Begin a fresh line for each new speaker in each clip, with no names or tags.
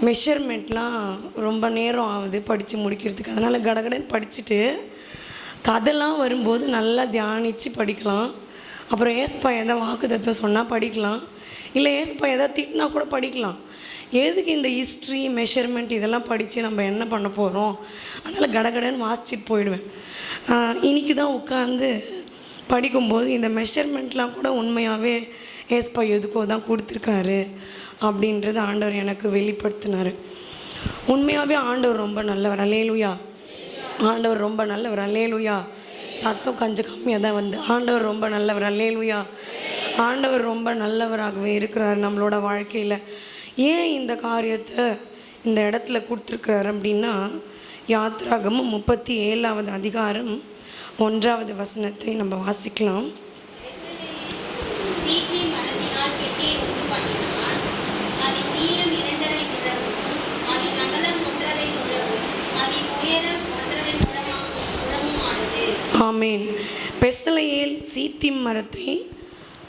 மெஷர்மெண்ட்லாம் ரொம்ப நேரம் ஆகுது படித்து முடிக்கிறதுக்கு. அதனால் கடகடன்னு படிச்சுட்டு கதைலாம் வரும்போது நல்லா தியானித்து படிக்கலாம். அப்புறம் ஏஸ்பா எதாவது வாக்கு தத்துவம் சொன்னால் படிக்கலாம், இல்லை ஏஸ்பா எதாவது திட்டினா கூட படிக்கலாம். எதுக்கு இந்த ஹிஸ்ட்ரி மெஷர்மெண்ட் இதெல்லாம் படித்து நம்ம என்ன பண்ண போகிறோம்? அதனால் கடகடன்னு வாசிச்சுட்டு போயிடுவேன். இன்றைக்கி தான் உட்காந்து படிக்கும்போது இந்த மெஷர்மெண்ட்லாம் கூட உண்மையாகவே ஏஸ்பா எதுக்கோ தான் கொடுத்துருக்காரு அப்படின்றது ஆண்டவர் எனக்கு வெளிப்படுத்தினார். உண்மையாகவே ஆண்டவர் ரொம்ப நல்லவர். அல்லேலூயா. ஆண்டவர் ரொம்ப நல்லவர். அல்லேலூயா. சத்தம் கொஞ்சம் கம்மியாக தான் வந்து ஆண்டவர் ரொம்ப நல்லவர். அல்லேலூயா. ஆண்டவர் ரொம்ப நல்லவராகவே இருக்கிறார் நம்மளோட வாழ்க்கையில். ஏன் இந்த காரியத்தை இந்த இடத்துல கொடுத்துருக்குறாரு அப்படின்னா, யாத்ராகமம் 37வது அதிகாரம் 1வது வசனத்தை நம்ம வாசிக்கலாம். ஆமேன். பெஸ்லெயேல் சீத்திம்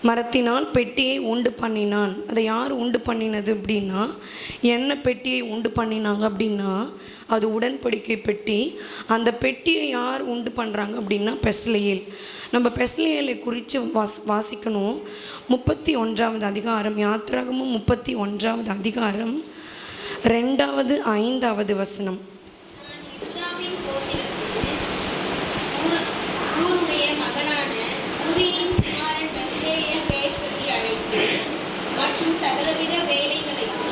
மரத்தினால் பெட்டியை உண்டு பண்ணினான். அதை யார் உண்டு பண்ணினது அப்படின்னா, என்ன பெட்டியை உண்டு பண்ணினாங்க அப்படின்னா அது உடன்படிக்கை பெட்டி. அந்த பெட்டியை யார் உண்டு பண்ணுறாங்க அப்படின்னா பெஸ்லெயேல். நம்ம பெஸ்லெயேலை குறித்து வாசிக்கணும். 31வது அதிகாரம், யாத்ராகமும் 31வது அதிகாரம் 2வது 5வது வசனம்.
மற்றும் சகலவித வேலைகளையும்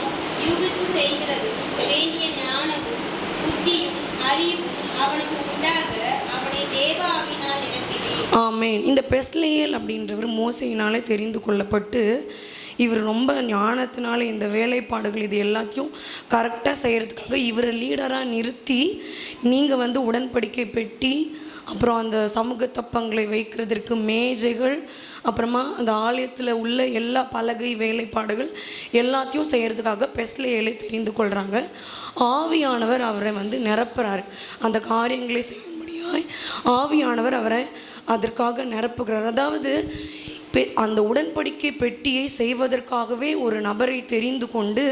யூகித்து செய்கிறது வேண்டிய ஞானமும் புத்தியும் அறிவும் அவனுக்கு உண்டாக அவனை தேவ ஆவியினால் நிரப்பினேன்.
ஆமேன். இந்த பெஸ்லெயேல் அப்படின்றவர் மோசையினாலே தெரிந்து கொள்ளப்பட்டு, இவர் ரொம்ப ஞானத்தினால இந்த வேலைப்பாடுகள் இது எல்லாத்தையும் கரெக்டாக செய்கிறதுக்காக இவரை லீடராக நிறுத்தி, நீங்கள் உடன்படிக்கை பெட்டி, அப்புறம் அந்த சமூக தப்பங்களை வைக்கிறதுக்கு மேஜைகள், அப்புறமா அந்த ஆலயத்தில் உள்ள எல்லா பலகை வேலைப்பாடுகள் எல்லாத்தையும் செய்கிறதுக்காக பெஸ்லெயேலை தெரிந்து கொள்கிறாங்க. ஆவியானவர் அவரை நிரப்புறாரு. அந்த காரியங்களை செய்யும்படியாய் ஆவியானவர் அவரை அதற்காக நிரப்புகிறார். அதாவது அந்த உடன்படிக்கை பெட்டியை செய்வதற்காகவே ஒரு நபரை தெரிந்து கொண்டு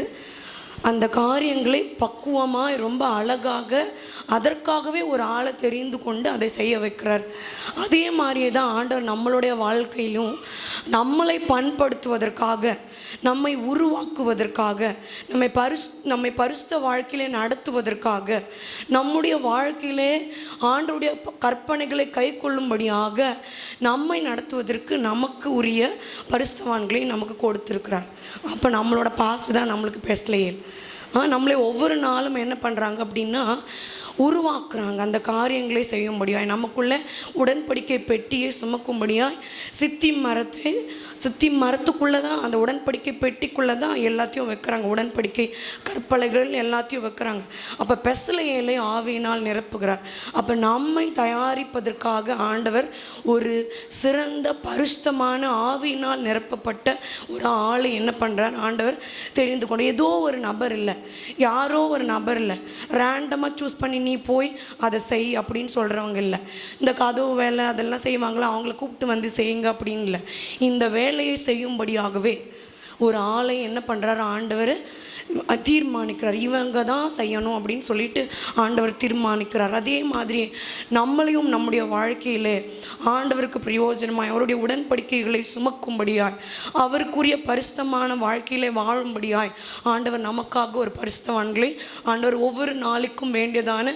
அந்த காரியங்களை பக்குவமாக ரொம்ப அழகாக அதற்காகவே ஒரு ஆளை தெரிந்து கொண்டு அதை செய்ய வைக்கிறார். அதே மாதிரியே தான் ஆண்டவர் நம்மளுடைய வாழ்க்கையிலும் நம்மளை பண்படுத்துவதற்காக, நம்மை உருவாக்குவதற்காக, நம்மை பரிசுத்த வாழ்க்கையிலே நடத்துவதற்காக, நம்முடைய வாழ்க்கையிலே ஆண்டவருடைய கற்பனைகளை கை கொள்ளும்படியாக நம்மை நடத்துவதற்கு நமக்கு உரிய பரிசுத்தவான்களை நமக்கு கொடுத்துருக்கிறார். அப்போ நம்மளோட பாஸ்ட் தான் நம்மளுக்கு பெஸ்லெயேல். நம்மளை ஒவ்வொரு நாளும் என்ன பண்ணுறாங்க அப்படின்னா உருவாக்குறாங்க. அந்த காரியங்களை செய்யும்படியாய் நமக்குள்ளே உடன்படிக்கை பெட்டியை சுமக்கும்படியாய் சித்தி மரத்துக்குள்ளே தான், அந்த உடன்படிக்கை பெட்டிக்குள்ளே தான் எல்லாத்தையும் வைக்கிறாங்க. உடன்படிக்கை கற்பலைகள் எல்லாத்தையும் வைக்கிறாங்க. அப்போ பெஸ்லெயேலை ஆவியினால் நிரப்புகிறார். அப்போ நம்மை தயாரிப்பதற்காக ஆண்டவர் ஒரு சிறந்த பரிசுத்தமான ஆவியினால் நிரப்பப்பட்ட ஒரு ஆளை என்ன பண்ணுறார் ஆண்டவர் தெரிந்து கொண்டு. ஏதோ ஒரு நபர் இல்லை, யாரோ ஒரு நபர் இல்லை, ரேண்டமாக சூஸ் பண்ணி நீ போய் அதை செய் அப்படின்னு சொல்கிறவங்க இல்லை. இந்த கதவு வேலை அதெல்லாம் செய்வாங்களா, அவங்கள கூப்பிட்டு செய்யுங்க அப்படின்னு இல்லை. இந்த வேலையை செய்யும்படியாகவே ஒரு ஆளை என்ன பண்ணுறாரு ஆண்டவர் தீர்மானிக்கிறார். இவங்க தான் செய்யணும் அப்படின்னு சொல்லிட்டு ஆண்டவர் தீர்மானிக்கிறார். அதே மாதிரி நம்மளையும் நம்முடைய வாழ்க்கையில் ஆண்டவருக்கு பிரயோஜனமாய் அவருடைய உடன்படிக்கைகளை சுமக்கும்படியாய் அவருக்குரிய பரிசுத்தமான வாழ்க்கையிலே வாழும்படியாய் ஆண்டவர் நமக்காக ஒரு பரிசுத்தவான்களை ஆண்டவர் ஒவ்வொரு நாளுக்கும் வேண்டியதான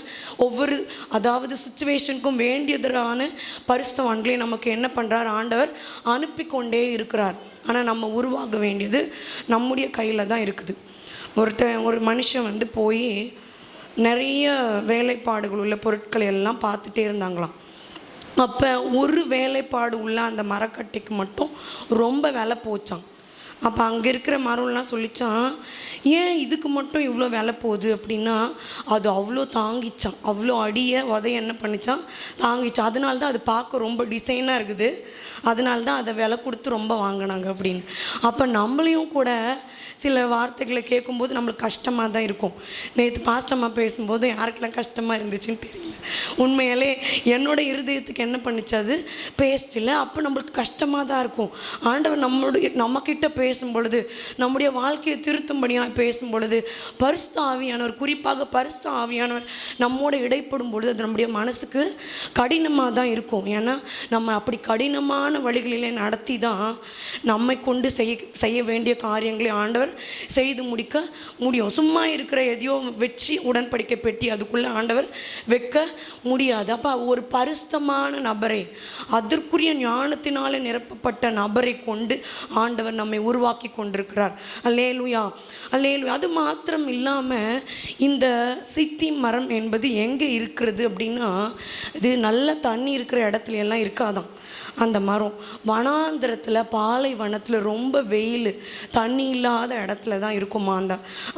அதாவது சுச்சுவேஷனுக்கும் வேண்டியதான பரிசுத்தவான்களை நமக்கு என்ன பண்ணுறார் ஆண்டவர் அனுப்பி கொண்டே இருக்கிறார். ஆனால் நம்ம உருவாக வேண்டியது நம்முடைய கையில் தான் இருக்குது. ஒரு மனுஷன் போய் நிறைய வேலைப்பாடுகள் உள்ள பொருட்களை எல்லாம் பார்த்துட்டே இருந்தாங்களாம். அப்போ ஒரு வேலைப்பாடு உள்ள அந்த மரக்கட்டைக்கு மட்டும் ரொம்ப விலை போச்சான். அப்போ அங்கே இருக்கிற மரம்லாம் சொல்லிச்சான், ஏன் இதுக்கு மட்டும் இவ்வளோ விலை போகுது அப்படின்னா, அது அவ்வளோ தாங்கிச்சான், அவ்வளோ உதைய என்ன பண்ணிச்சான் தாங்கிச்சான். அதனால தான் அது பார்க்க ரொம்ப டிசைனாக இருக்குது, அதனால தான் அதை விலை கொடுத்து ரொம்ப வாங்கினாங்க அப்படின்னு. அப்போ நம்மளையும் கூட சில வார்த்தைகளை கேட்கும்போது நம்மளுக்கு கஷ்டமாக தான் இருக்கும். நேற்று பாஸ்டம்மா பேசும்போது யாருக்கெல்லாம் கஷ்டமாக இருந்துச்சுன்னு தெரியல. உண்மையாலே என்னோட இருதயத்துக்கு என்ன பண்ணிச்சு, அது பேசல. அப்போ நம்மளுக்கு கஷ்டமாக தான் இருக்கும். ஆண்டவர் நம்மக்கிட்ட பேசும் பொழுது, நம்முடைய வாழ்க்கையை திருத்தும்படியாக பேசும் பொழுது, பரிசுத்த ஆவியானவர், குறிப்பாக பரிசுத்த ஆவியானவர் நம்மோட இடைப்படும் பொழுது அது நம்முடைய மனசுக்கு கடினமாக தான் இருக்கும். ஏன்னா நம்ம அப்படி கடினமான வழிகளிலே நடத்தி தான் நம்மை கொண்டு செய்ய வேண்டிய காரியங்களை ஆண்டவர் செய்து முடிக்க முடியும். சும்மா இருக்கிற எதையோ வச்சு உடன்படிக்கை பெட்டி அதுக்குள்ளே ஆண்டவர் வைக்க முடியாது. அப்போ ஒரு பரிசுத்தமான நபரை, அதற்குரிய ஞானத்தினாலே நிரப்பப்பட்ட நபரை கொண்டு ஆண்டவர் நம்மை உருவாக்கி கொண்டிருக்கிறார். அல்லேலூயா, அல்லேலூயா. அது மாத்திரம் இல்லாமல் இந்த சித்தி மரம் என்பது எங்கே இருக்கிறது அப்படின்னா, இது நல்ல தண்ணி இருக்கிற இடத்துல எல்லாம் இருக்காதான். அந்த மரம் வனாந்திரத்தில், பாலைவனத்தில், ரொம்ப வெயில், தண்ணி இல்லாத இடத்துல தான் இருக்குமா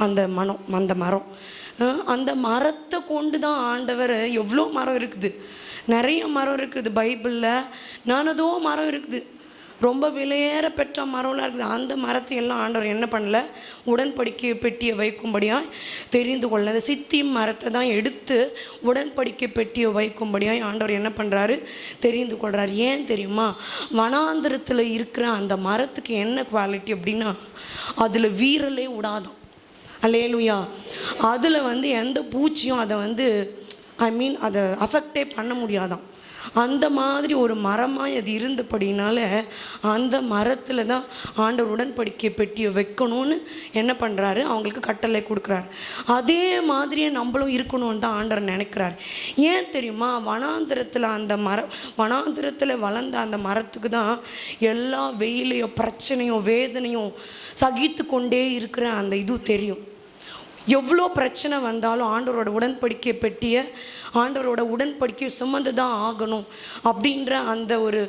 அந்த மரம். அந்த மரத்தை கொண்டு தான் ஆண்டவர், எவ்வளோ மரம் இருக்குது, நிறைய மரம் இருக்குது பைபிளில். நானதோ மரம் இருக்குது, ரொம்ப விலையேற பெற்ற மரம்லாம் இருக்குது. அந்த மரத்தை எல்லாம் ஆண்டவர் என்ன பண்ணல, உடன்படிக்கை பெட்டியை வைக்கும்படியாய் தெரிந்து கொள்ள. அந்த சித்தி மரத்தை தான் எடுத்து உடன்படிக்கை பெட்டியை வைக்கும்படியாய் ஆண்டவர் என்ன பண்ணுறாரு, தெரிந்து கொள்கிறார். ஏன் தெரியுமா, வனாந்திரத்தில் இருக்கிற அந்த மரத்துக்கு என்ன குவாலிட்டி அப்படின்னா, அதில் வீரலே விடாதான். அல்லேலூயா. அதில் எந்த பூச்சியும் அதை அதை அஃபெக்டே பண்ண முடியாதான். அந்த மாதிரி ஒரு மரமாக அது இருந்தபடினால அந்த மரத்தில் தான் ஆண்டவர் உடன்படிக்கை பெட்டியை வைக்கணும்னு என்ன பண்ணுறாரு, அவங்களுக்கு கட்டளை கொடுக்குறாரு. அதே மாதிரியே நம்மளும் இருக்கணும்னு தான் ஆண்டவர் நினைக்கிறார். ஏன் தெரியுமா, வனாந்திரத்தில் வளர்ந்த அந்த மரத்துக்கு தான் எல்லா வெயிலையும் பிரச்சனையும் வேதனையும் சகித்து கொண்டே இருக்கிற அந்த இது தெரியும். எவ்வளோ பிரச்சனை வந்தாலும் ஆண்டவரோட உடன்படிக்கை பெட்டியை, ஆண்டவரோட உடன்படிக்கை சுமந்து தான் ஆகணும் அப்படின்ற அந்த ஒரு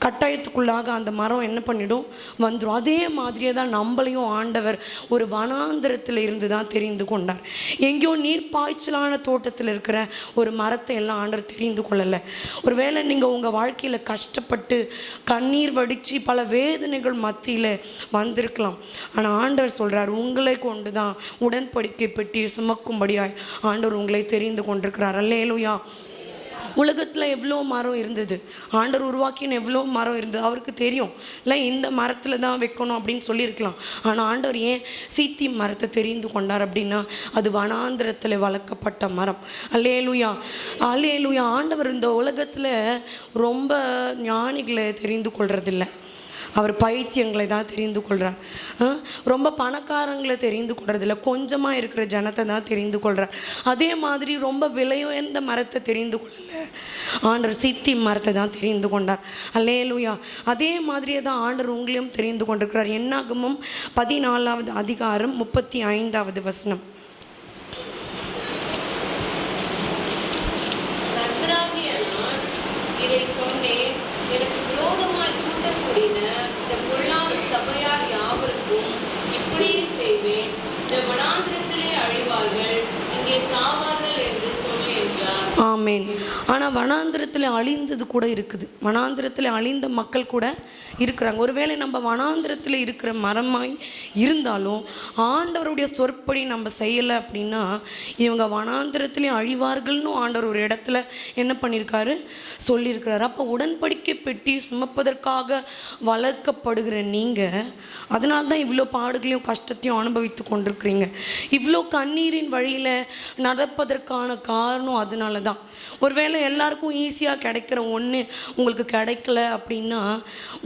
கட்டாயத்துக்குள்ளாக அந்த மரம் என்ன பண்ணிடும், வந்துடும். அதே மாதிரியே தான் நம்மளையும் ஆண்டவர் ஒரு வனாந்திரத்தில் இருந்து தான் தெரிந்து கொண்டார். எங்கேயோ நீர்ப்பாய்ச்சலான தோட்டத்தில் இருக்கிற ஒரு மரத்தை எல்லாம் ஆண்டவர் தெரிந்து கொள்ளலை. ஒருவேளை நீங்கள் உங்கள் வாழ்க்கையில் கஷ்டப்பட்டு கண்ணீர் வடித்து பல வேதனைகள் மத்தியில் வந்திருக்கலாம். ஆனால் ஆண்டவர் சொல்கிறார், உங்களை கொண்டு தான் உடன்படிக்கை பெட்டியை சுமக்கும்படியாய் ஆண்டவர் உங்களை தெரிந்து கொண்டிருக்கிறார். அல்லேலூயா. உலகத்தில் எவ்வளோ மரம் இருந்தது, ஆண்டவர் உருவாக்கின எவ்வளோ மரம் இருந்தது, அவருக்கு தெரியும். இல்லை இந்த மரத்தில் தான் வைக்கணும் அப்படின்னு சொல்லியிருக்கலாம். ஆனால் ஆண்டவர் ஏன் சீத்தி மரத்தை தெரிந்து கொண்டார் அப்படின்னா, அது வனாந்திரத்தில் வளர்க்கப்பட்ட மரம். அல்லேலூயா, அல்லேலூயா. ஆண்டவர் இந்த உலகத்தில் ரொம்ப ஞானிகளை தெரிந்து கொள்றதில்லை, அவர் பைத்தியங்களை தான் தெரிந்து கொள்கிறார். ரொம்ப பணக்காரங்களை தெரிந்து கொள்றதில்ல, கொஞ்சமாக இருக்கிற ஜனத்தை தான் தெரிந்து கொள்கிறார். அதே மாதிரி ரொம்ப விலையுயர்ந்த மரத்தை தெரிந்து கொள்ளலை, ஆண்டவர் சித்தி மரத்தை தான் தெரிந்து கொண்டார். அல்லேலூயா. அதே மாதிரியே தான் ஆண்டவர் உங்களையும் தெரிந்து கொண்டிருக்கிறார். என்னாகமம் 14வது அதிகாரம் 35வது வசனம். ஆமேன். ஆனால் வனாந்திரத்தில் அழிந்தது கூட இருக்குது, வனாந்திரத்தில் அழிந்த மக்கள் கூட இருக்கிறாங்க. ஒருவேளை நம்ம வனாந்திரத்தில் இருக்கிற மரமாய் இருந்தாலும் ஆண்டவருடைய சொற்படி நம்ம செய்யலை அப்படின்னா இவங்க வனாந்திரத்திலே அழிவார்கள்னு ஆண்டவர் ஒரு இடத்துல என்ன பண்ணியிருக்காரு, சொல்லியிருக்கிறாரு. அப்போ உடன்படிக்கை பெட்டி சுமப்பதற்காக வளர்க்கப்படுகிற நீங்கள் அதனால தான் இவ்வளோ பாடுகளையும் கஷ்டத்தையும் அனுபவித்து கொண்டிருக்கிறீங்க. இவ்வளோ கண்ணீரின் வழியில் நடப்பதற்கான காரணம் அதனால தான். ஒருவேளை எல்லாருக்கும் ஈஸியாக கிடைக்கிற ஒன்று உங்களுக்கு கிடைக்கல அப்படின்னா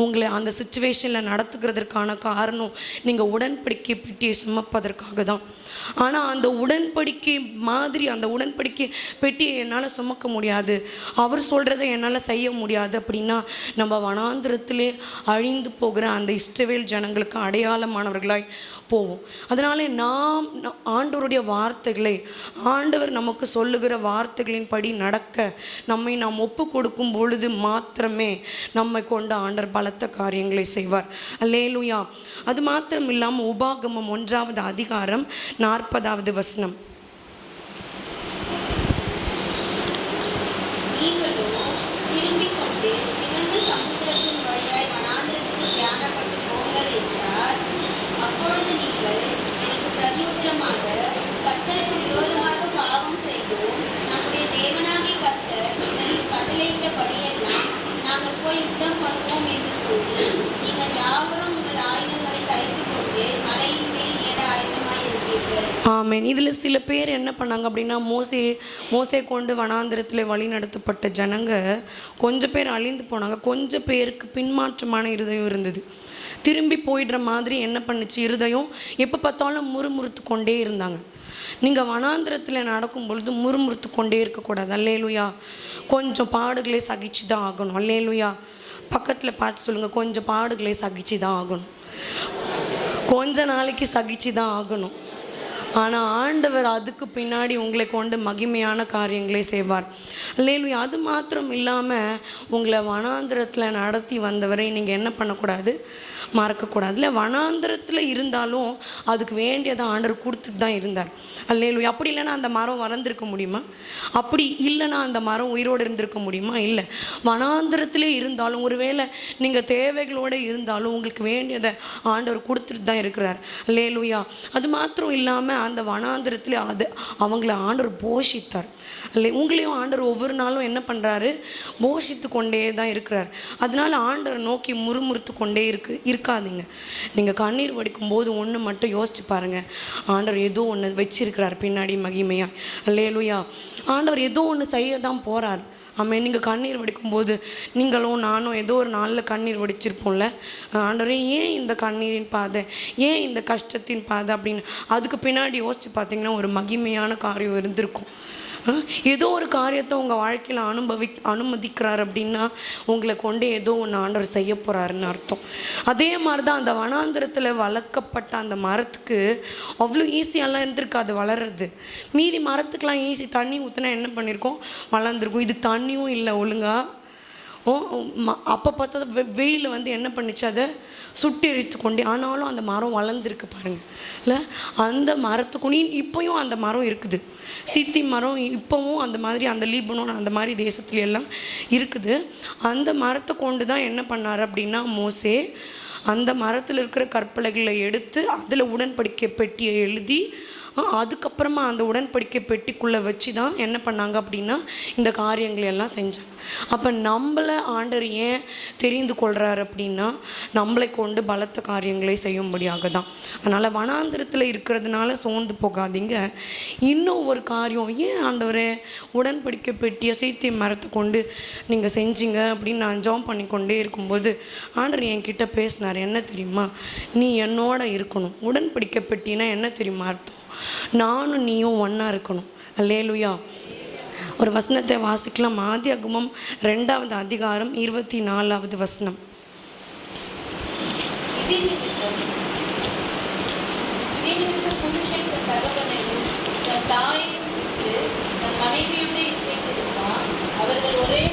உங்களை அந்த சிச்சுவேஷனில் நடத்துக்கிறதுக்கான காரணம் நீங்கள் உடன்படிக்கை பெட்டியை சுமப்பதற்காக தான். ஆனால் அந்த உடன்படிக்கை மாதிரி அந்த உடன்படிக்கை பெட்டியை என்னால் சுமக்க முடியாது, அவர் சொல்கிறத என்னால் செய்ய முடியாது அப்படின்னா நம்ம வனாந்திரத்திலே அழிந்து போகிற அந்த இஸ்ரவேல் ஜனங்களுக்கு அடையாளமானவர்களாய் போவோம். அதனாலே நாம் ஆண்டவருடைய வார்த்தைகளை, ஆண்டவர் நமக்கு சொல்லுகிற வார்த்தைகளின் படி நடக்க நம்மை நாம் ஒப்பு கொடுக்கும் பொழுது மாத்திரமே நம்மை கொண்டு ஆண்டவர் பலத்த காரியங்களை செய்வார். அல்லேலூயா. அது மாத்திரம் இல்லாமல் உபாகமம் 1வது அதிகாரம் 40வது வசனம்.
திரும்பிக் கொண்டு சிவந்த சமுத்திரத்தின் வழியாய் வனாந்திரத்துக்கு தியானப்பட்டு போங்கள் என்றார். அப்பொழுது நீங்கள் எனக்கு பிரதியுத்தரமாக, கர்த்தருக்கு விரோதமாக பாவம் செய்தோம், நம்முடைய தேவனாகிய கர்த்தர் போய் யுத்தம் பண்ணுவோம் என்று சொல்லி நீங்கள் யாவரும் உங்கள் ஆயுதங்களை தைத்துக் கொண்டு மலையின் மேல் ஏற ஆயுதமாயிருந்தீர்கள்.
ஆமென். இதில் சில பேர் என்ன பண்ணாங்க அப்படின்னா, மோசே கொண்டு வனாந்திரத்தில் வழி நடத்தப்பட்ட ஜனங்க கொஞ்சம் பேர் அழிந்து போனாங்க. கொஞ்சம் பேருக்கு பின்மாற்றமான இருதயம் இருந்தது. திரும்பி போயிடுற மாதிரி என்ன பண்ணுச்சு, இருதயம் எப்போ பார்த்தாலும் முறுமுறுத்து கொண்டே இருந்தாங்க. நீங்கள் வனாந்திரத்தில் நடக்கும் பொழுது முறுமுறுத்து கொண்டே இருக்கக்கூடாது. அல்லேலூயா. கொஞ்சம் பாடுகளை சகிச்சு தான் ஆகணும். அல்லேலூயா. பக்கத்தில் பார்த்து சொல்லுங்கள், கொஞ்சம் பாடுகளை சகிச்சு தான் ஆகணும். கொஞ்ச நாளைக்கு சகிச்சு தான் ஆகணும். ஆனால் ஆண்டவர் அதுக்கு பின்னாடி உங்களை கொண்டு மகிமையான காரியங்களை செய்வார். அல்லேலூயா. அது மாத்திரம் இல்லாமல் உங்களை வனாந்திரத்தில் நடத்தி வந்தவரை நீங்கள் என்ன பண்ணக்கூடாது, மறக்கக்கூடாது. இல்லை, வனாந்திரத்தில் இருந்தாலும் அதுக்கு வேண்டியதை ஆண்டவர் கொடுத்துட்டு தான் இருந்தார். அல்லேலூயா. அப்படி இல்லைன்னா அந்த மரம் வளர்ந்துருக்க முடியுமா? அப்படி இல்லைன்னா அந்த மரம் உயிரோடு இருந்திருக்க முடியுமா? இல்லை. வனாந்திரத்திலே இருந்தாலும், ஒருவேளை நீங்கள் தேவைகளோடு இருந்தாலும் உங்களுக்கு வேண்டியதை ஆண்டவர் கொடுத்துட்டு தான் இருக்கிறார். அல்லேலூயா. அது மாத்திரம் இல்லாமல் அந்த வனாந்திரத்தில் அவங்கள ஆண்டவர் போஷித்தார். அல்ல, உங்களையும் ஆண்டவர் ஒவ்வொரு நாளும் என்ன பண்ணுறாரு, போஷித்து கொண்டே தான் இருக்கிறார். அதனால் ஆண்டவர் நோக்கி முறுமுறுத்து கொண்டே இருக்காதீங்க. நீங்கள் கண்ணீர் வடிக்கும் போது ஒன்று மட்டும் யோசிச்சு பாருங்கள், ஆண்டவர் ஏதோ ஒன்று வச்சிருக்கிறார் பின்னாடி மகிமையாக. அல்லேலூயா. ஆண்டவர் ஏதோ ஒன்று செய்ய தான் போகிறார். ஆமாம். நீங்கள் கண்ணீர் வடிக்கும்போது நீங்களும் நானும் ஏதோ ஒரு நாளில் கண்ணீர் வடிச்சிருப்போம்ல, ஆண்டவரே ஏன் இந்த கண்ணீரின் பாதை, ஏன் இந்த கஷ்டத்தின் பாதை அப்படின்னு அதுக்கு பின்னாடி யோசித்து பார்த்தீங்கன்னா ஒரு மகிமையான காரியம் இருந்திருக்கும். ஏதோ ஒரு காரியத்தை உங்கள் வாழ்க்கையில் அனுமதிக்கிறார் அப்படின்னா உங்களை கொண்டு ஏதோ ஒன்று ஆண்டவர் செய்ய போகிறாருன்னு அர்த்தம். அதே மாதிரி தான் அந்த வனாந்திரத்தில் வளர்க்கப்பட்ட அந்த மரத்துக்கு அவ்வளோ ஈஸியெல்லாம் இருந்திருக்காது வளர்றது. மீதி மரத்துக்கெலாம் ஈஸி, தண்ணி ஊற்றினா என்ன பண்ணியிருக்கோம், வளர்ந்துருக்கும். இது தண்ணியும் இல்லை ஒழுங்காக. அப்போ பார்த்தா வெயில் வந்து என்ன பண்ணிச்சு, அதை சுட்டி எரித்து கொண்டே, ஆனாலும் அந்த மரம் வளர்ந்துருக்கு பாருங்கள். இல்லை, அந்த மரத்துக்கு இப்போயும் அந்த மரம் இருக்குது. சித்தி மரம் இப்போவும் அந்த மாதிரி அந்த லீபனோன் அந்த மாதிரி தேசத்துல எல்லாம் இருக்குது. அந்த மரத்தை கொண்டு தான் என்ன பண்ணார் அப்படின்னா, மோசே அந்த மரத்தில் இருக்கிற கற்பலகைகளை எடுத்து அதில் உடன்படிக்கை பெட்டியை எழுதி அதுக்கப்புறமா அந்த உடன்படிக்கை பெட்டிக்குள்ளே வச்சு தான் என்ன பண்ணாங்க அப்படின்னா இந்த காரியங்களை எல்லாம் செஞ்சாங்க. அப்போ நம்மளை ஆண்டவர் ஏன் தெரிந்து கொள்கிறார் அப்படின்னா, நம்மளை கொண்டு பலத்த காரியங்களை செய்யும்படியாக தான். அதனால் வனாந்திரத்தில் இருக்கிறதுனால சோர்ந்து போகாதீங்க. இன்னும் ஒரு காரியம், ஏன் ஆண்டவரே உடன்படிக்கை பெட்டியை சீத்திய மரத்தை கொண்டு நீங்கள் செஞ்சீங்க அப்படின்னு நான் ஜெபம் பண்ணிக்கொண்டே இருக்கும்போது ஆண்டவர் என்கிட்ட பேசினார். என்ன தெரியுமா, நீ என்னோட இருக்கணும். உடன்படிக்கை பெட்டினா என்ன தெரியுமா அர்த்தம், நானும் நீயும் ஒன்றா இருக்கணும். அல்லேலூயா. ஒரு வசனத்தை வாசிக்கலாம். ஆதியாகமம் 2வது அதிகாரம் 24வது வசனம்.
புருஷன் தகவனையும் தன் தாயையும் விட்டு தன் மனைவியோடு இசைத்திருப்பான், அவர்கள் ஒரே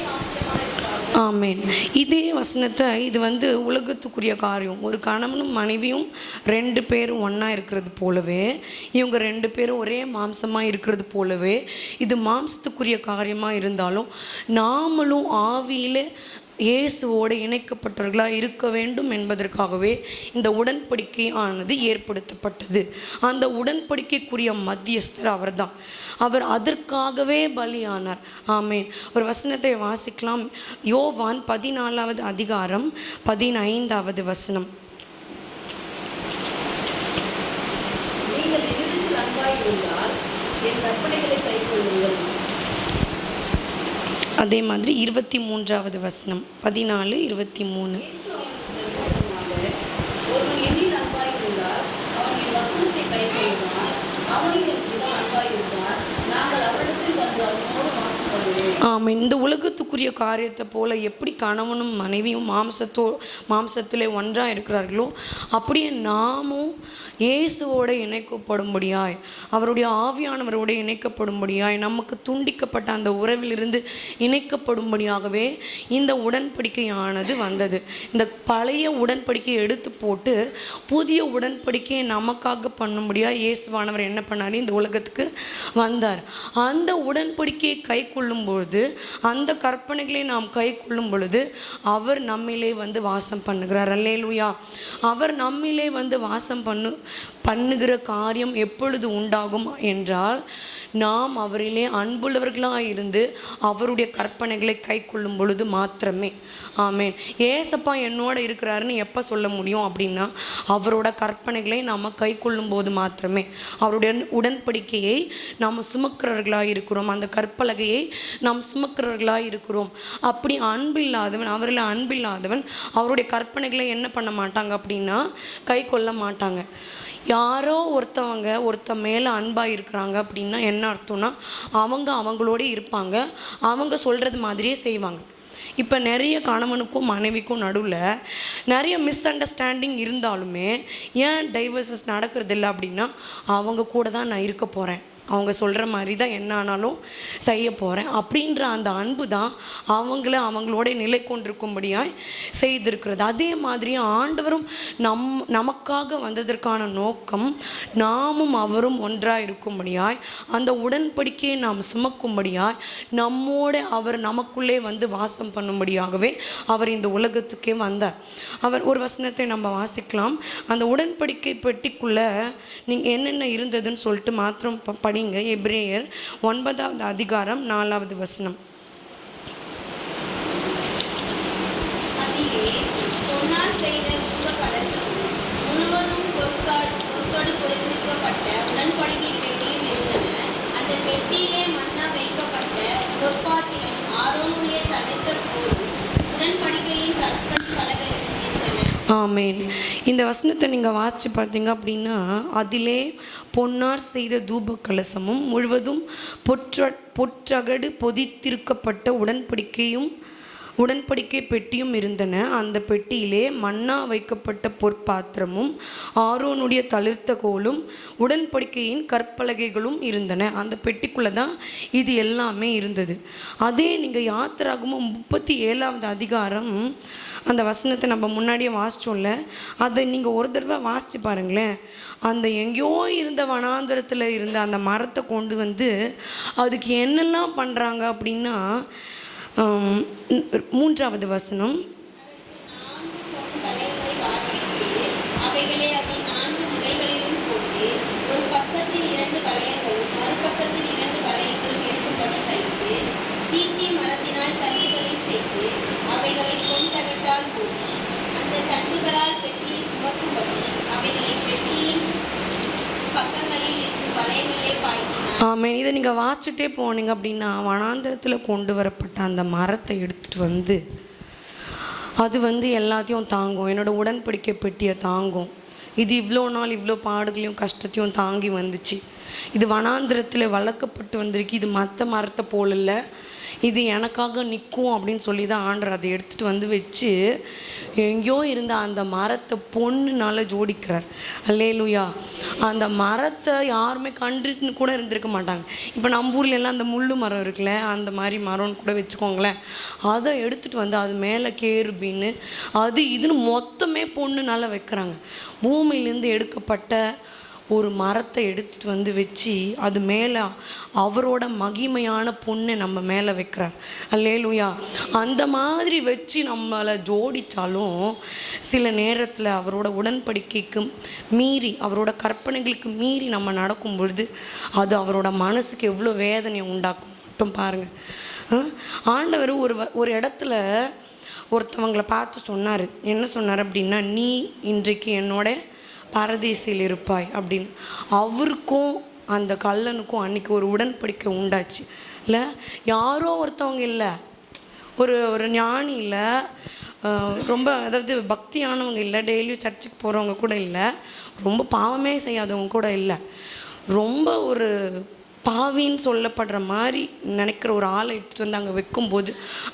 ஆமேன். இதே வசனத்தை இது வந்து உலகத்துக்குரிய காரியம். ஒரு கணவனும் மனைவியும் 2 பேரும் ஒன்றா இருக்கிறது போலவே, இவங்க 2 பேரும் ஒரே மாம்சமாக இருக்கிறது போலவே இது மாம்சத்துக்குரிய காரியமாக இருந்தாலும் நாமளும் ஆவியில் இயேசுவோடு இணைக்கப்பட்டவர்களாக இருக்க வேண்டும் என்பதற்காகவே இந்த உடன்படிக்கை ஆனது ஏற்படுத்தப்பட்டது. அந்த உடன்படிக்கைக்குரிய மத்தியஸ்தர் அவர்தான். அவர் அதற்காகவே பலியானார். ஆமேன். ஒரு வசனத்தை வாசிக்கலாம். யோவான் 14வது அதிகாரம் 15வது வசனம். அதே மாதிரி 23வது வசனம் 14-23. ஆமாம். இந்த உலகத்துக்குரிய காரியத்தை போல் எப்படி கணவனும் மனைவியும் மாம்சத்திலே ஒன்றாக இருக்கிறார்களோ அப்படியே நாமும் இயேசுவோடு இணைக்கப்படும்படியாய், அவருடைய ஆவியானவரோடு இணைக்கப்படும்படியாய், நமக்கு துண்டிக்கப்பட்ட அந்த உறவிலிருந்து இணைக்கப்படும்படியாகவே இந்த உடன்படிக்கையானது வந்தது. இந்த பழைய உடன்படிக்கையை எடுத்து போட்டு புதிய உடன்படிக்கையை நமக்காக பண்ணும்படியாக இயேசுவானவர் என்ன பண்ணார், இந்த உலகத்துக்கு வந்தார். அந்த உடன்படிக்கையை கை கொள்ளும்பொழுது அந்த கற்பனைகளை நாம் கை கொள்ளும் பொழுது அவர் நம்மிலே வந்து வாசம் பண்ணுகிறார். அல்லேலூயா. அவர் நம்மிலே வந்து வாசம் பண்ணுகிற காரியம் எப்பொழுது உண்டாகும் என்றால், நாம் அவரிலே அன்புள்ளவர்களாக இருந்து அவருடைய கற்பனைகளை கை கொள்ளும் பொழுது மாத்திரமே. ஆமேன். ஏசப்பா என்னோட இருக்கிறாருன்னு எப்போ சொல்ல முடியும் அப்படின்னா, அவரோட கற்பனைகளை நாம் கை கொள்ளும் போது மாத்திரமே. அவருடைய உடன்படிக்கையை நாம் சுமக்கிறவர்களாக இருக்கிறோம், அந்த கற்பலகையை நாம் சுமக்கிறவர்களாக இருக்கிறோம். அப்படி அன்பில்லாதவன், அவரில் அன்பில்லாதவன் அவருடைய கற்பனைகளை என்ன பண்ண மாட்டாங்க அப்படின்னா கை கொள்ள மாட்டாங்க. யாரோ ஒருத்த மேலே அன்பாக இருக்கிறாங்க அப்படின்னா என்ன அர்த்தம்னா, அவங்களோட இருப்பாங்க, அவங்க சொல்கிறது மாதிரியே செய்வாங்க. இப்போ நிறைய கணவனுக்கும் மனைவிக்கும் நடுவில் நிறைய மிஸ் அண்டர்ஸ்டாண்டிங் இருந்தாலுமே ஏன் டைவர்சஸ் நடக்கிறதில்ல அப்படின்னா, அவங்க கூட தான் நான் இருக்க போகிறேன், அவங்க சொல்கிற மாதிரி தான் என்ன ஆனாலும் செய்ய போகிறேன் அப்படின்ற அந்த அன்பு தான் அவங்களோட நிலை கொண்டிருக்கும்படியாய் செய்திருக்கிறது. அதே மாதிரி ஆண்டவரும் நமக்காக வந்ததற்கான நோக்கம் நாமும் அவரும் ஒன்றாக இருக்கும்படியாய், அந்த உடன்படிக்கையை நாம் சுமக்கும்படியாய், அவர் நமக்குள்ளே வந்து வாசம் பண்ணும்படியாகவே அவர் இந்த உலகத்துக்கே வந்தார். அவர் ஒரு வசனத்தை நம்ம வாசிக்கலாம். அந்த உடன்படிக்கை பெட்டிக்குள்ளே நீங்கள் என்னென்ன இருந்ததுன்னு சொல்லிட்டு மாத்திரம் எபிரேயர் 9வது அதிகாரம் 4வது வசனம்.
அதிலே பொன்னார் செய்த தூபகலசம் முழுவதும் பொற்கொடு பொதிந்திருக்கப்பட்ட உடன்படிக்கை பெட்டியும் இருந்தன. அந்த பெட்டியிலே மன்னா வைக்கப்பட்ட பொற்பாத்திரம் ஆரோனுடைய தழைத்த கோலும் உடன்படிக்கையின் கற்பனை பலகை இருந்தன.
ஆமேன். இந்த வசனத்தை நீங்கள் வாசித்து பார்த்தீங்க அப்படின்னா, அதிலே பொன்னார் செய்த தூப கலசமும் முழுவதும் பொற்றகடு பொதித்திருக்கப்பட்ட உடன்படிக்கை பெட்டியும் இருந்தன. அந்த பெட்டியிலே மன்னா வைக்கப்பட்ட பொற்பாத்திரமும் ஆரோனுடைய தளிர்த்த கோலும் உடன்படிக்கையின் கற்பலகைகளும் இருந்தன. அந்த பெட்டிக்குள்ளே தான் இது எல்லாமே இருந்தது. அதே நீங்கள் யாத்திராகமும் 37வது அதிகாரம் அந்த வசனத்தை நம்ம முன்னாடியே வாசித்தோம்ல, அதை நீங்கள் ஒரு தடவை வாசித்து பாருங்களேன். அந்த எங்கேயோ இருந்த வனாந்தரத்தில் இருந்த அந்த மரத்தை கொண்டு வந்து அதுக்கு என்னெல்லாம் பண்ணுறாங்க அப்படின்னா, 3வது வசனம்,
அவைகளை அதில் 4 முனைகளிலும் போட்டு ஒரு பக்கத்தில் 2 வளையங்களும் மறுபக்கத்தில் 2 வளையங்களும் இருக்கும்படி தைத்து சீத்தி மரத்தினால் தண்டுகளை செய்து அவைகளை பொன்தகட்டால் மூடி அந்த தண்டுகளால் பெட்டியை சுமக்கும்படி அவைகளை பெட்டியின் பக்கங்களில் இருக்கும் வளையங்களே பாய்ச்சினார்.
ஆமேன். இதை நீங்கள் வாசிச்சுட்டே போனீங்க அப்படின்னா, வனாந்தரத்தில் கொண்டு வரப்பட்ட அந்த மரத்தை எடுத்துகிட்டு வந்து அது எல்லாத்தையும் தாங்கும், என்னோடய உடன்படிக்கை பெட்டியை தாங்கும். இது இவ்வளோ நாள் இவ்வளோ பாடுகளையும் கஷ்டத்தையும் தாங்கி வந்துச்சு. இது வனாந்திரத்தில் வளர்க்கப்பட்டு வந்திருக்கு. இது மற்ற மரத்தை போல இல்லை, இது எனக்காக நிற்கும் அப்படின்னு சொல்லி தான் ஆண்டவர் அதை எடுத்துகிட்டு வச்சு எங்கேயோ இருந்த அந்த மரத்தை பொண்ணுனால ஜோடிக்கிறார். அல்லேலூயா. அந்த மரத்தை யாருமே கண்டுன்னு கூட இருந்திருக்க மாட்டாங்க. இப்போ நம்ம ஊரில் எல்லாம் அந்த முள்ளு மரம் இருக்குல்ல, அந்த மாதிரி மரம்னு கூட வச்சுக்கோங்களேன். அதை எடுத்துகிட்டு வந்து அது மேலே கேருபின்னு அது இதுன்னு மொத்தமே பொண்ணுனால வைக்கிறாங்க. பூமியிலேருந்து எடுக்கப்பட்ட ஒரு மரத்தை எடுத்துகிட்டு வச்சு அது மேலே அவரோட மகிமையான பொண்ணை நம்ம மேலே வைக்கிறார். அல்லேலூயா. அந்த மாதிரி வச்சு நம்மளை ஜோடித்தாலும் சில நேரத்தில் அவரோட உடன்படிக்கைக்கு மீறி, அவரோட கற்பனைகளுக்கு மீறி நம்ம நடக்கும் பொழுது அது அவரோட மனசுக்கு எவ்வளோ வேதனையை உண்டாக்கும் மட்டும் பாருங்கள். ஆண்டவர் ஒரு இடத்துல ஒருத்தவங்களை பார்த்து சொன்னார். என்ன சொன்னார் அப்படின்னா, நீ இன்றைக்கு என்னோட பரதேசில் இருப்பாய் அப்படின்னு. அவருக்கும் அந்த கள்ளனுக்கும் அன்றைக்கி ஒரு உடன்படிக்கை உண்டாச்சு இல்லை. யாரோ ஒருத்தவங்க இல்லை, ஒரு ஞானி இல்லை, ரொம்ப அதாவது பக்தியானவங்க இல்லை, டெய்லியும் சர்ச்சுக்கு போகிறவங்க கூட இல்லை, ரொம்ப பாவமே செய்யாதவங்க கூட இல்லை, ரொம்ப ஒரு பாவின்னு சொல்லப்படுற மாதிரி நினைக்கிற ஒரு ஆளை எடுத்துகிட்டு வந்து அங்கே வைக்கும்போது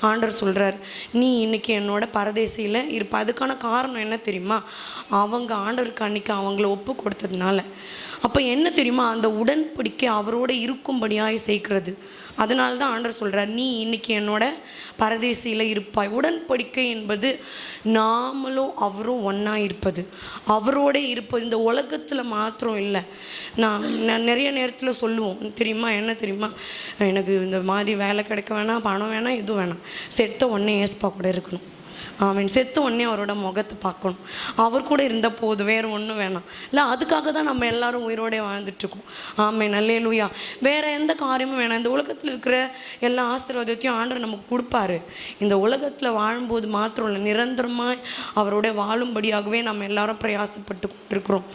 ஆண்டவர் சொல்கிறார், நீ இன்றைக்கி என்னோட பரதேசியில் இருப்ப. அதுக்கான காரணம் என்ன தெரியுமா? அவங்க ஆண்டவருக்கு அன்றைக்கி அவங்கள ஒப்பு கொடுத்ததுனால அப்போ என்ன தெரியுமா, அந்த உடன்படிக்கை அவரோட இருக்கும்படியாய் சேர்க்கிறது. அதனால தான் ஆண்டவர் சொல்கிறார், நீ இன்னைக்கு என்னோட பரதேசியில் இருப்பாய். உடன்படிக்கை என்பது நாமளும் அவரும் ஒன்றா இருப்பது, அவரோட இருப்பது. இந்த உலகத்தில் மாத்திரம் இல்லை. நான் நிறைய நேரத்தில் சொல்லுவோம் தெரியுமா, என்ன தெரியுமா, எனக்கு இந்த மாதிரி வேலை கிடைக்க வேணாம், பணம் வேணாம், எதுவும் வேணாம், செத்த உடனே ஏசப்பா கூட இருக்கணும். ஆமீன். செத்த உடனே அவரோட முகத்தை பார்க்கணும், அவர் கூட இருந்த போது, வேறு ஒன்றும் வேணாம். இல்லை, அதுக்காக தான் நம்ம எல்லாரும் உயிரோடே வாழ்ந்துட்டுருக்கோம். ஆமீன். அல்லேலூயா. வேறு எந்த காரியமும் வேணாம். இந்த உலகத்தில் இருக்கிற எல்லா ஆசீர்வாதத்தையும் ஆண்டவர் நமக்கு கொடுப்பாரு. இந்த உலகத்தில் வாழும்போது மாத்திரம் இல்லை, நிரந்தரமாக அவரோட வாழும்படியாகவே நம்ம எல்லாரும் பிரயாசப்பட்டு கொண்டிருக்கிறோம்.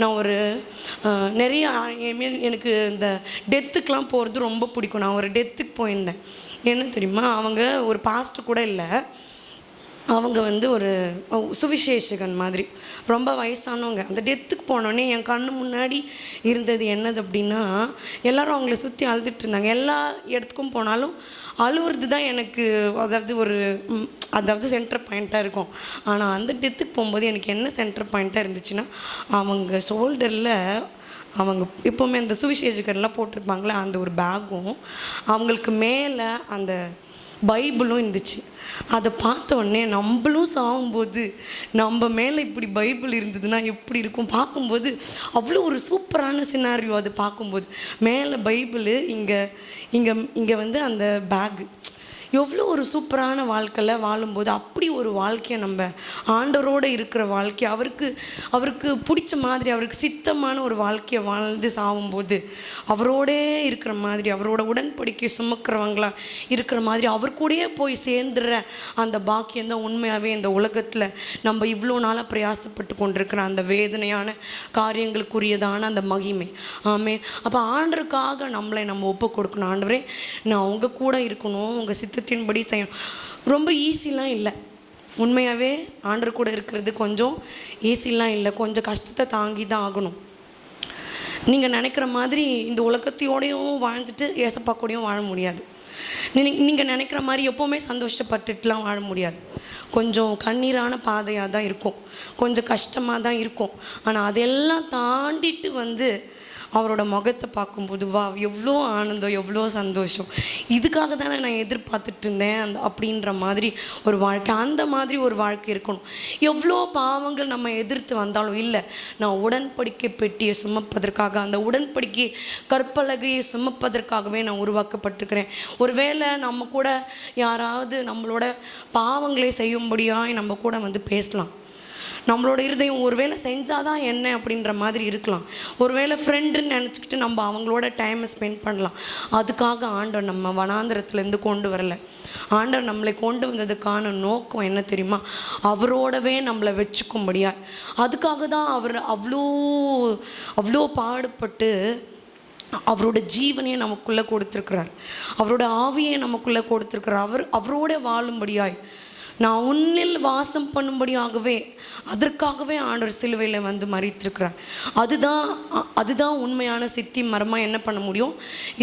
நான் ஒரு நிறைய எனக்கு இந்த டெத்துக்கெலாம் போகிறது ரொம்ப பிடிக்கும். நான் ஒரு டெத்துக்கு போயிருந்தேன். என்ன தெரியுமா, அவங்க ஒரு பாஸ்ட் கூட இல்லை, அவங்க ஒரு சுவிசேஷகன் மாதிரி, ரொம்ப வயசானவங்க. அந்த டெத்துக்கு போனோடனே என் கண்ணு முன்னாடி இருந்தது என்னது அப்படின்னா, எல்லோரும் அவங்கள சுற்றி அழுதுட்டு இருந்தாங்க. எல்லா இடத்துக்கும் போனாலும் அழுவுறது தான் எனக்கு அதாவது சென்டர் பாயிண்ட்டாக இருக்கும். ஆனால் அந்த டெத்துக்கு போகும்போது எனக்கு என்ன சென்டர் பாயிண்ட்டாக இருந்துச்சுன்னா, அவங்க ஷோல்டரில் அவங்க எப்போவுமே அந்த சுவிசேஷகர்லாம் போட்டிருப்பாங்களே அந்த ஒரு பேக்கும், அவங்களுக்கு மேலே அந்த பைபிளும் இருந்துச்சு. அதை பார்த்த உடனே நம்மளும் சாகும்போது நம்ம மேலே இப்படி பைபிள் இருந்ததுன்னா எப்படி இருக்கும் பார்க்கும்போது, அவ்வளோ ஒரு சூப்பரான சினாரியோ. அது பார்க்கும்போது மேலே பைபிள், இங்கே இங்கே இங்கே அந்த பேகு, எவ்வளோ ஒரு சூப்பரான வாழ்க்கையில் வாழும்போது, அப்படி ஒரு வாழ்க்கையை நம்ம ஆண்டவரோடு இருக்கிற வாழ்க்கை, அவருக்கு பிடிச்ச மாதிரி, அவருக்கு சித்தமான ஒரு வாழ்க்கையை வாழ்ந்து சாகும்போது, அவரோடே இருக்கிற மாதிரி, அவரோட உடன்படிக்கை சுமக்கிறவங்களா இருக்கிற மாதிரி, அவர் கூடயே போய் சேர்ந்துடுற அந்த பாக்கியம் தான் உண்மையாகவே இந்த உலகத்தில் நம்ம இவ்வளோ நாளாக பிரயாசப்பட்டு கொண்டிருக்கிற அந்த வேதனையான காரியங்களுக்குரியதான அந்த மகிமை. ஆமே. அப்போ ஆண்டருக்காக நம்மளை நம்ம ஒப்பு கொடுக்கணும். ஆண்டவரே, நான் உங்கள் கூட இருக்கணும், உங்கள் சித்தத்தின்படி செய்யணும். ரொம்ப ஈஸிலாம் இல்லை. உண்மையாகவே ஆண்டர் கூட இருக்கிறது கொஞ்சம் ஈஸிலாம் இல்லை, கொஞ்சம் கஷ்டத்தை தாங்கி தான் ஆகணும். நீங்கள் நினைக்கிற மாதிரி இந்த உலகத்தையோடையும் வாழ்ந்துட்டு ஏசப்பா கூடயும் வாழ முடியாது. நீங்கள் நினைக்கிற மாதிரி எப்போவுமே சந்தோஷப்பட்டுட்டுலாம் வாழ முடியாது. கொஞ்சம் கண்ணீரான பாதையாக தான் இருக்கும், கொஞ்சம் கஷ்டமாக தான் இருக்கும். ஆனால் அதெல்லாம் தாண்டிட்டு அவரோட முகத்தை பார்க்கும்போது, வா, எவ்வளோ ஆனந்தம், எவ்வளோ சந்தோஷம். இதுக்காக தானே நான் எதிர்பார்த்துட்டு இருந்தேன் அப்படின்ற மாதிரி ஒரு வாழ்க்கை, அந்த மாதிரி ஒரு வாழ்க்கை இருக்கணும். எவ்வளோ பாவங்கள் நம்ம எதிர்த்து வந்தாலும் இல்லை, நான் உடன்படிக்கை பெட்டியை சுமப்பதற்காக, அந்த உடன்படிக்கை கற்பலகையை சுமப்பதற்காகவே நான் உருவாக்கப்பட்டிருக்கிறேன். ஒருவேளை நம்ம கூட யாராவது நம்மளோட பாவங்களை செய்யும்படியாக நம்ம கூட பேசலாம். நம்மளோட இருதயம் ஒருவேளை செஞ்சாதான் என்ன அப்படின்ற மாதிரி இருக்கலாம். ஒருவேளை ஃப்ரெண்டுன்னு நினச்சிக்கிட்டு நம்ம அவங்களோட டைமை ஸ்பெண்ட் பண்ணலாம். அதுக்காக ஆண்டவர் நம்ம வனாந்திரத்துலேருந்து கொண்டு வரலை. ஆண்டவர் நம்மளை கொண்டு வந்ததுக்கான நோக்கம் என்ன தெரியுமா, அவரோடவே நம்மளை வச்சுக்கும்படியா. அதுக்காக தான் அவர் அவ்வளோ பாடுபட்டு அவரோட ஜீவனையை நமக்குள்ளே கொடுத்துருக்கிறார், அவரோட ஆவியை நமக்குள்ளே கொடுத்துருக்கிறார். அவரோட வாழும்படியாய், நான் உன்னில் வாசம் பண்ணும்படியாகவே, அதற்காகவே ஆண்டவர் சிலுவையில் மரித்திருக்கிறார். அதுதான் உண்மையான சித்தி மரமாக என்ன பண்ண முடியும்,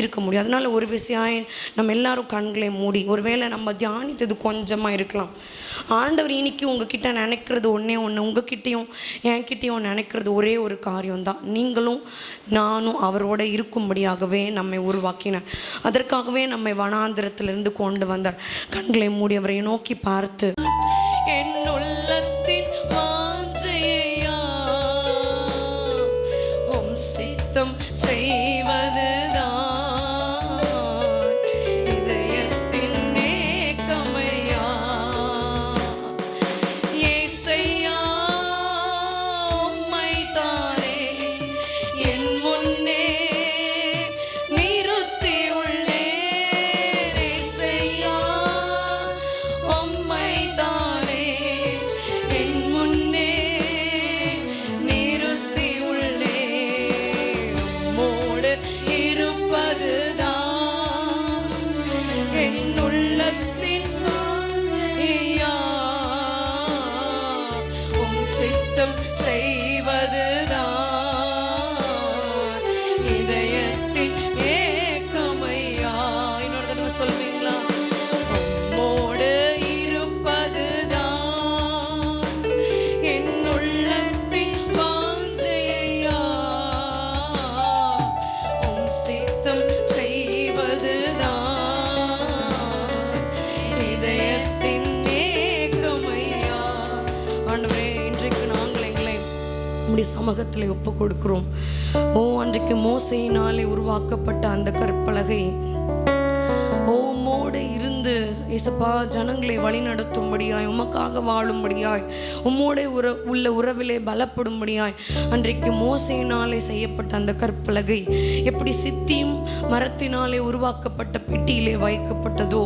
இருக்க முடியும். அதனால் ஒரு விஷயம் நம்ம எல்லாரும் கண்களை மூடி, ஒருவேளை நம்ம தியானித்தது கொஞ்சமாக இருக்கலாம். ஆண்டவர் இன்னைக்கு உங்ககிட்ட நினைக்கிறது ஒன்றே ஒன்று, உங்ககிட்டையும் என்கிட்டையும் நினைக்கிறது ஒரே ஒரு காரியம்தான், நீங்களும் நானும் அவரோட இருக்கும்படியாகவே நம்மை உருவாக்கினார். அதற்காகவே நம்மை வனாந்திரத்திலிருந்து கொண்டு வந்தார். கண்களை மூடி அவரை நோக்கி பார்த்து, என் உள்ளத்தின் வாஞ்சையா உம் சித்தம் செய்வதுதான் இதயத்தின் நேக்கமையா. ஏசையா, உம்மைத்தானே என் முன்னே நிறுத்தியுள்ளேன். ஏசையா, உம்மை சமூகத்தில் ஒப்பு கொடுக்கிறோம். அன்றைக்கு மோசேயினாலே உருவாக்கப்பட்ட அந்த கற்பலகை உம்மோடு இருந்து இயேசப்பா ஜனங்களை வழி நடத்தும்படியாய், உமக்காக வாழும்படியாய், உம்மோட உள்ள உறவிலே பலப்படும்படியாய் அன்றைக்கு மோசேயினாலே செய்யப்பட்ட அந்த கற்பலகை எப்படி சித்தியும் மரத்தினாலே உருவாக்கப்பட்ட பெட்டியிலே வைக்கப்பட்டதோ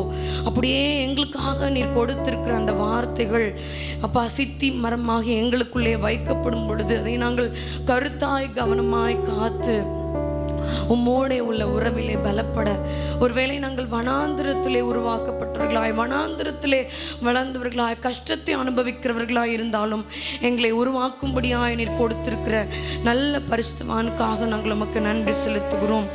அப்படியே எங்களுக்காக நீர் கொடுத்திருக்கிற அந்த வார்த்தைகள் அப்பா சித்தி மரமாகி எங்களுக்குள்ளே வைக்கப்படும் பொழுது அதை நாங்கள் கருத்தாய் கவனமாய் காத்து உம்மோடே உள்ள உறவிலே பலப்பட, ஒருவேளை நாங்கள் வனாந்திரத்திலே உருவாக்கப்பட்டவர்களாய், வனாந்திரத்திலே வளர்ந்தவர்களாய், கஷ்டத்தை அனுபவிக்கிறவர்களாய் இருந்தாலும் எங்களை உருவாக்கும்படியாய் நீர் கொடுத்திருக்கிற நல்ல பரிசுத்தவானுக்காக நாங்கள் உமக்கு நன்றி செலுத்துகிறோம்.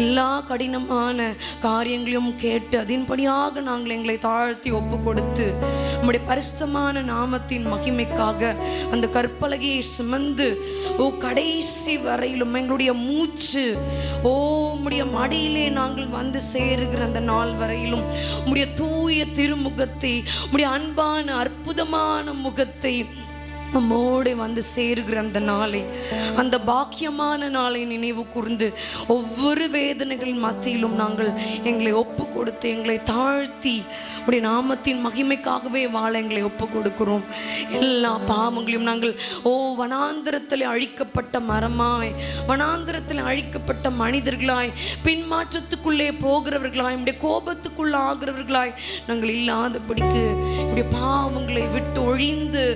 எல்லா கடினமான காரியங்களையும் கேட்டு அதன்படியாக நாங்கள் எங்களை தாழ்த்தி ஒப்பு கொடுத்து நம்முடைய பரிசுத்தமான நாமத்தின் மகிமைக்காக அந்த கற்பலகையை சுமந்து கடைசி வரையிலும் எங்களுடைய மூச்சு உம்முடைய மடியிலே நாங்கள் வந்து சேருகிற அந்த நாள் வரையிலும் உம்முடைய தூய திருமுகத்தை, உம்முடைய அன்பான அற்புதமான முகத்தை நம்மோடு வந்து சேருகிற அந்த நாளை, அந்த பாக்கியமான நாளை நினைவு கூர்ந்து ஒவ்வொரு வேதனைகளின் மத்தியிலும் நாங்கள் எங்களை ஒப்பு கொடுத்து எங்களை தாழ்த்தி உடைய நாமத்தின் மகிமைக்காகவே வாழ எங்களை ஒப்பு கொடுக்கிறோம். எல்லா பாவங்களையும் நாங்கள் வனாந்திரத்தில் அழிக்கப்பட்ட மரமாய், வனாந்திரத்தில் அழிக்கப்பட்ட மனிதர்களாய், பின்மாற்றத்துக்குள்ளே போகிறவர்களாய், உடைய கோபத்துக்குள்ள ஆகிறவர்களாய் நாங்கள் இல்லாதபடிக்கு உடைய பாவங்களை விட்டு ஒழிந்து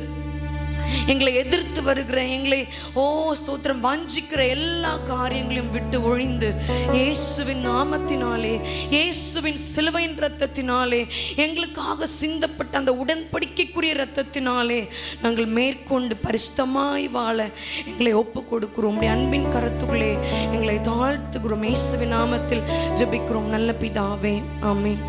எங்களை எதிர்த்து வருகிற, எங்களை ஸ்தோத்திரம் வஞ்சிக்கிற எல்லா காரியங்களையும் விட்டு ஒழிந்து இயேசுவின் நாமத்தினாலே, இயேசுவின் சிலுவையின் இரத்தத்தினாலே, எங்களுக்காக சிந்தப்பட்ட அந்த உடன்படிக்கைக்குரிய இரத்தத்தினாலே நாங்கள் மேற்கொண்டு பரிசுத்தமாய் வாழ எங்களை ஒப்பு கொடுக்கிறோம். உடைய அன்பின் கரத்துக்குள்ளே எங்களை தாழ்த்துகிறோம். இயேசுவின் நாமத்தில் ஜெபிக்கிறோம் நல்ல பிதாவே, ஆமென்.